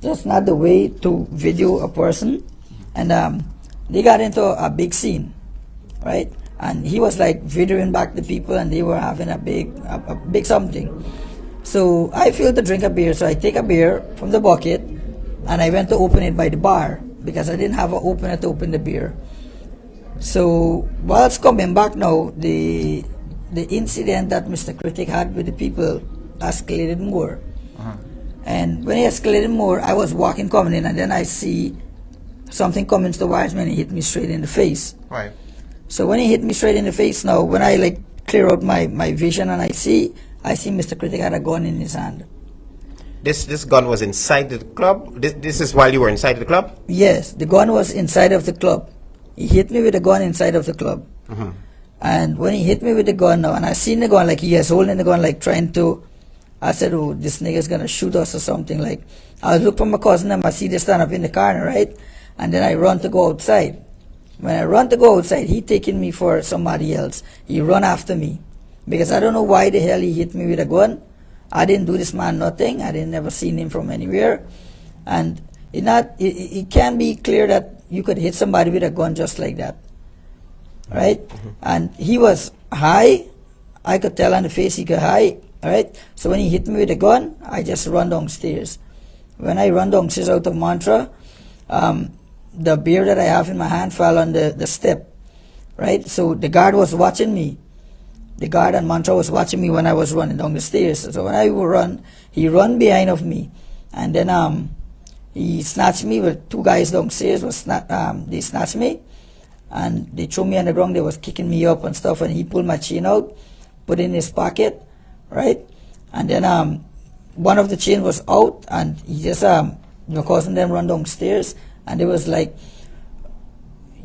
that's not the way to video a person. And they got into a big scene, right? And he was like videoing back the people, and they were having a big something. So I feel to drink a beer, so I take a beer from the bucket, and I went to open it by the bar because I didn't have an opener to open the beer. So whilst coming back now, the incident that Mr. Critic had with the people escalated more. And when it escalated more, I was walking, coming in, and then I see something coming to the wires, man, he hit me straight in the face. Right. So when he hit me straight in the face, now when I like clear out my vision and I see Mr. Critic had a gun in his hand. This gun was inside the club? This is while you were inside the club? Yes, the gun was inside of the club. He hit me with a gun inside of the club. And when he hit me with the gun now, and I seen the gun, like he was holding the gun, like trying to, I said, oh, this nigga's gonna shoot us or something. Like, I look for my cousin and I see they stand up in the corner, right? And then I run to go outside. When I run to go outside, he taking me for somebody else. He run after me. Because I don't know why the hell he hit me with a gun. I didn't do this man nothing. I didn't never seen him from anywhere. And it can be clear that you could hit somebody with a gun just like that. Right? And he was high. I could tell on the face he got high. Right? So when he hit me with a gun, I just run downstairs. When I run downstairs out of Mantra, the beer that I have in my hand fell on the step. Right? So the guard was watching me. The guard and Mantra was watching me when I was running down the stairs. So when I would run, he run behind of me. And then he snatched me with two guys downstairs. They snatched me. And they threw me on the ground. They was kicking me up and stuff. And he pulled my chain out, put it in his pocket. Right? And then one of the chain was out. And he just, causing them run downstairs. And it was like,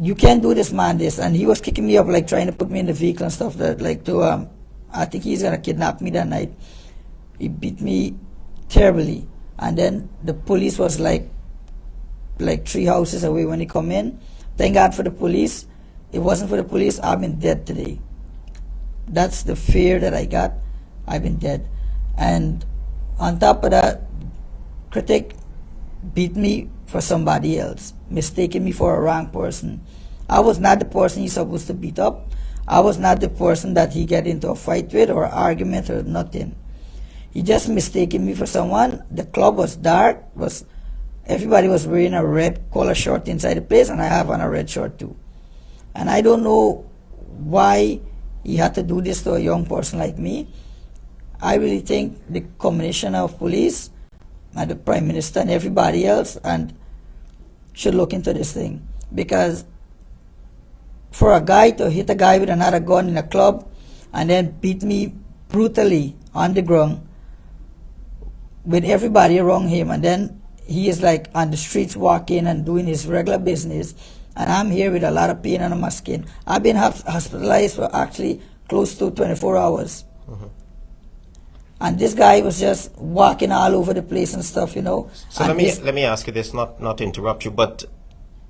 you can't do this, man, this. And he was kicking me up, like trying to put me in the vehicle and stuff, that like to, I think he's going to kidnap me that night. He beat me terribly. And then the police was like 3 houses away when he come in. Thank God for the police. If it wasn't for the police, I've been dead today. That's the fear that I got. I've been dead. And on top of that, Critic beat me for somebody else, mistaking me for a wrong person. I was not the person he's supposed to beat up. I was not the person that he get into a fight with or argument or nothing. He just mistaken me for someone. The club was dark. Everybody was wearing a red collar shirt inside the place, and I have on a red shirt too. And I don't know why he had to do this to a young person like me. I really think the combination of police and the Prime Minister and everybody else and should look into this thing, because for a guy to hit a guy with another gun in a club and then beat me brutally on the ground with everybody around him, and then he is like on the streets walking and doing his regular business, and I'm here with a lot of pain under my skin. I've been hospitalized for actually close to 24 hours. And this guy was just walking all over the place and stuff, you know. So let me ask you this, not to interrupt you, but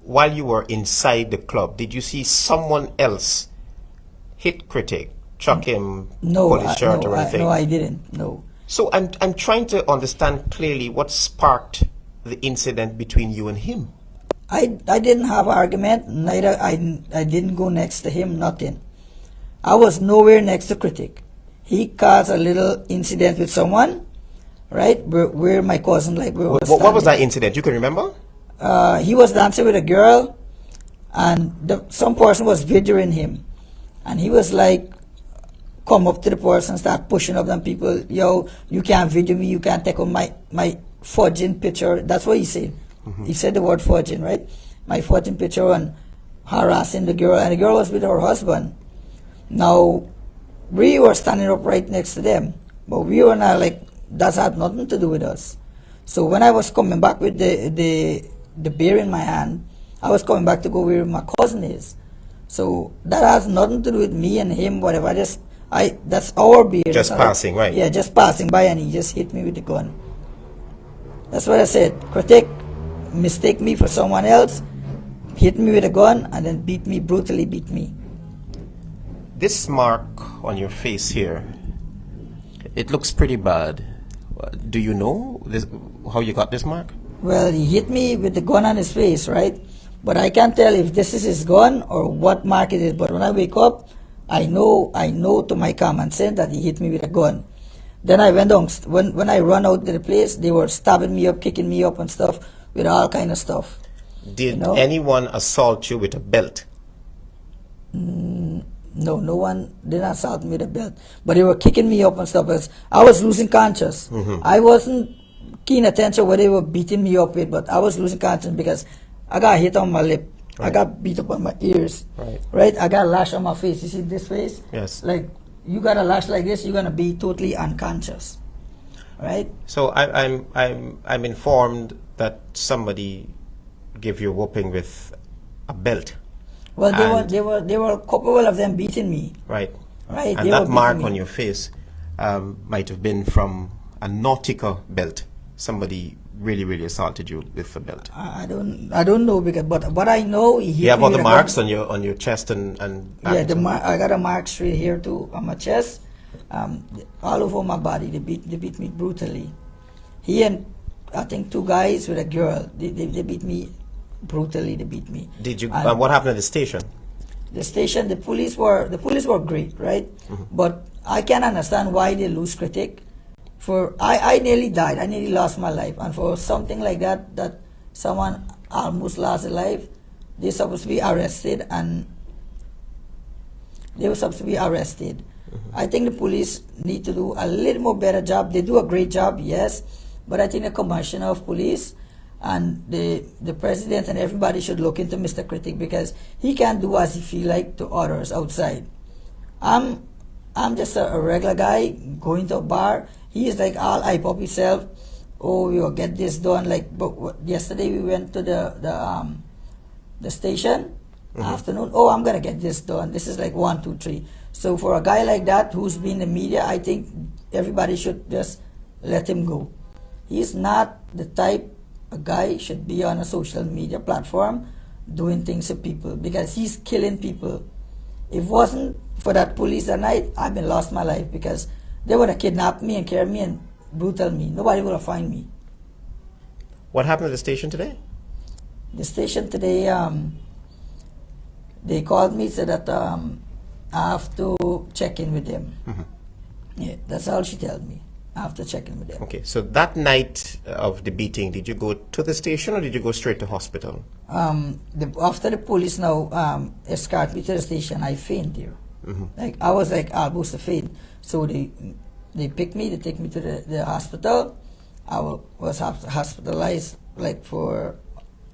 while you were inside the club, did you see someone else hit Critic, chuck him, pull his shirt or anything? No, I didn't. No. So I'm trying to understand clearly what sparked the incident between you and him. I didn't have an argument. Neither I didn't go next to him. Nothing. I was nowhere next to Critic. He caused a little incident with someone, right? Where my cousin, like, what was that incident? You can remember? He was dancing with a girl, and some person was videoing him, and he was like, come up to the person, start pushing up them people. Yo, you can't video me. You can't take on my fudging picture. That's what he said. He said the word fudging, right? My fudging picture, and harassing the girl, and the girl was with her husband. Now, we were standing up right next to them, but we were not like, that had nothing to do with us. So when I was coming back with the beer in my hand, I was coming back to go where my cousin is. So that has nothing to do with me and him, whatever. That's our beer. Just passing, right? Yeah, just passing by, and he just hit me with the gun. That's what I said. Critic mistake me for someone else, hit me with a gun, and then brutally beat me. This mark on your face here, it looks pretty bad. Do you know how you got this mark? Well, he hit me with the gun on his face, right? But I can't tell if this is his gun or what mark it is. But when I wake up, I know to my common sense that he hit me with a gun. Then I went down. When I run out to the place, they were stabbing me up, kicking me up and stuff with all kind of stuff. Did anyone assault you with a belt? No, no one did not assault me with a belt. But they were kicking me up and stuff. Because I was losing conscious. I wasn't keen attention what they were beating me up with, but I was losing conscience because I got hit on my lip. I got beat up on my ears. Right? I got a lash on my face. You see this face? Yes. Like, you got a lash like this, you're gonna be totally unconscious. Right? So I'm informed that somebody gave you a whooping with a belt. Well, there were a couple of them beating me. Right. Right. And that mark on your face might have been from a nautical belt. Somebody really assaulted you with a belt. I don't know, because but what I know, he hit you have me all the with a marks gun. on your chest and yeah, I got a mark straight here too on my chest, all over my body. They beat me brutally. He and I think 2 guys with a girl. They beat me brutally. They beat me. Did you? What happened at the station? The station, the police were great, right? But I can't understand why they lose critic. For I nearly died. I nearly lost my life, and for something like that someone almost lost their life, they're supposed to be arrested, and they were supposed to be arrested. I think the police need to do a little more better job. They do a great job, yes, but I think the commissioner of police and the president and everybody should look into Mr. Critic, because he can't do as he feel like to others outside. I'm just a regular guy going to a bar. He is like all hype up himself. Oh, we will get this done. Like, but yesterday we went to the station afternoon. Oh, I'm gonna get this done. This is like 1, 2, 3. So for a guy like that who's been in the media, I think everybody should just let him go. He's not the type a guy should be on a social media platform doing things to people, because he's killing people. If it wasn't for that police that night, I've been lost my life, because they would have kidnapped me and carried me and brutal me. Nobody would have find me. What happened at the station today? The station today, they called me, said that I have to check in with them. Yeah, that's all she told me. I have to check in with them. Okay, so that night of the beating, did you go to the station or did you go straight to hospital? After the police now escorted me to the station, I fainted there. Like, I was like almost to faint. So they picked me, they take me to the hospital. I was hospitalized like for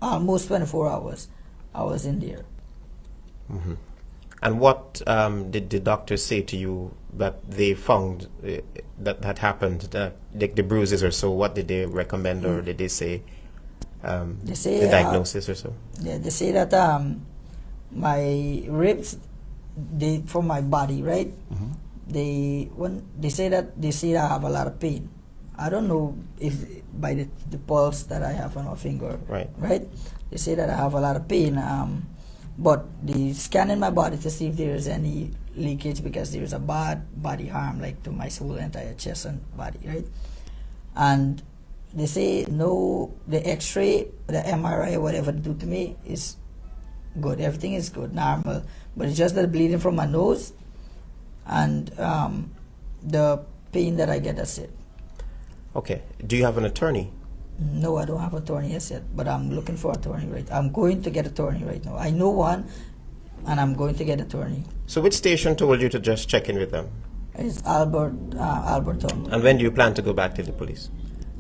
almost 24 hours. I was in there. And what did the doctors say to you that they found that happened, the bruises or so? What did they recommend, or did they say, they say the diagnosis or so? Yeah, they say that my ribs, from my body, right? They say that I have a lot of pain. I don't know if by the pulse that I have on my finger. Right? They say that I have a lot of pain. But they scanning my body to see if there is any leakage, because there is a bad body harm, like to my whole entire chest and body, right? And they say no, the X-ray, the MRI, whatever they do to me is good. Everything is good, normal. But it's just the bleeding from my nose and the pain that I get, that's it. Okay. Do you have an attorney? No, I don't have an attorney yet, but I'm looking for an attorney right now. I'm going to get an attorney right now. I know one, and I'm going to get an attorney. So which station told you to just check in with them? It's Alberton. And when do you plan to go back to the police?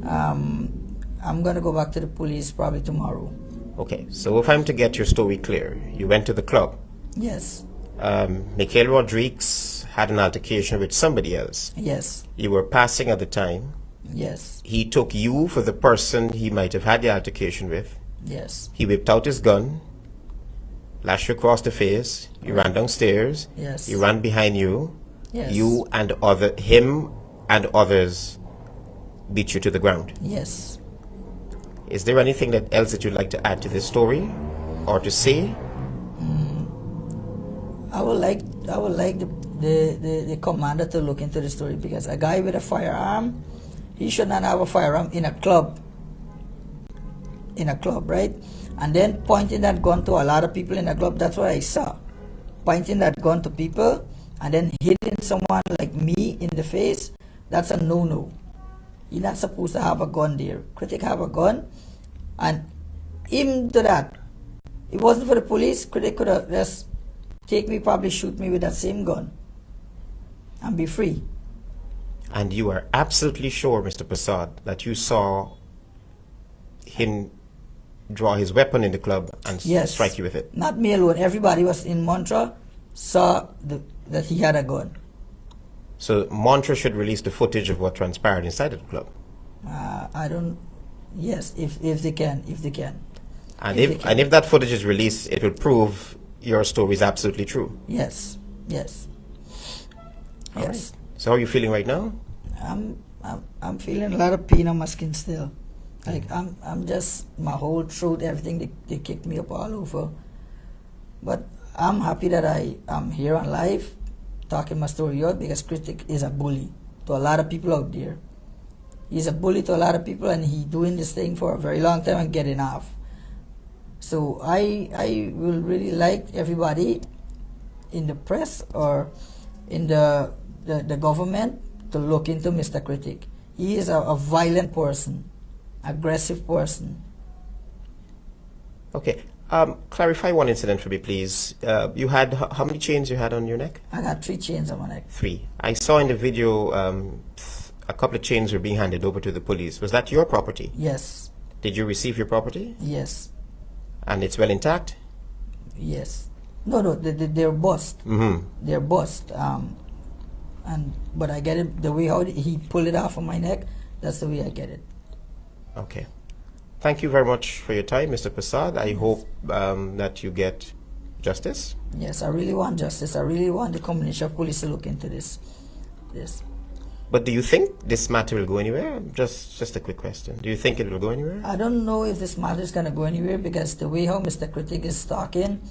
I'm going to go back to the police probably tomorrow. Okay, so if I'm to get your story clear, you went to the club. Yes. Mikhail Rodriguez had an altercation with somebody else. Yes. You were passing at the time. Yes. He took you for the person he might have had the altercation with. Yes. He whipped out his gun, lashed you across the face. You ran downstairs. Yes. He ran behind you. Yes. You and him and others beat you to the ground. Yes. Is there anything else that you'd like to add to this story or to say? I would like the commander to look into the story, because a guy with a firearm, he should not have a firearm in a club. in a club, right? And then pointing that gun to a lot of people in the club. That's what I saw. Pointing that gun to people and then hitting someone like me in the face. That's a no-no. You're not supposed to have a gun there. Critic have a gun, and even to that, it wasn't for the police. Critic could have just take me, probably shoot me with that same gun, and be free. And you are absolutely sure, Mr. Prasad, that you saw him draw his weapon in the club and strike you with it? Not me alone. Everybody was in Montreux saw that he had a gun. So Montreux should release the footage of what transpired inside of the club. I don't. Yes, if they can. And if that footage is released, it will prove your story is absolutely true. Yes. All right. So how are you feeling right now? I'm feeling a lot of pain on my skin still. Like I'm just, my whole throat, everything, they kicked me up all over. But I'm happy that I'm here on live talking my story out, because Critic is a bully to a lot of people out there. He's a bully to a lot of people, and he's doing this thing for a very long time and getting off. So I will really like everybody in the press or in the government to look into Mr. Critic. He is a violent person, aggressive person. Okay. Clarify one incident for me, please. You had, how many chains you had on your neck? I got 3 chains on my neck. 3. I saw in the video a couple of chains were being handed over to the police. Was that your property? Yes. Did you receive your property? Yes. And it's well intact? Yes. No, they're bust. They're bust. But I get it the way how he pulled it off of my neck. That's the way I get it. Okay. Thank you very much for your time, Mr. Prasad. I hope that you get justice. Yes, I really want justice. I really want the combination of police to look into this. But do you think this matter will go anywhere? Just a quick question. Do you think it will go anywhere? I don't know if this matter is going to go anywhere, because the way how Mr. Critic is talking,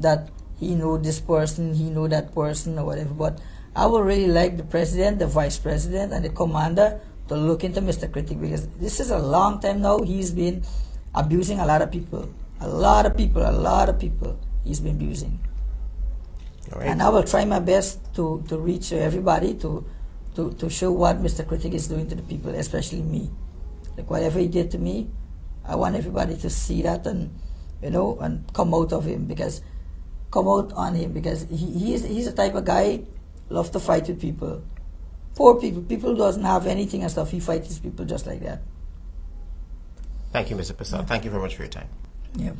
that he know this person, he know that person or whatever. But I would really like the president, the vice president, and the commander to look into Mr. Critic, because this is a long time now. He's been abusing a lot of people. A lot of people he's been abusing. All right. And I will try my best to reach everybody to show what Mr. Critic is doing to the people, especially me. Like whatever he did to me, I want everybody to see that and come out on him, because he's a type of guy love to fight with people. Poor people who doesn't have anything and stuff, he fights these people just like that. Thank you, Mr. Prasad. Thank you very much for your time. Yeah.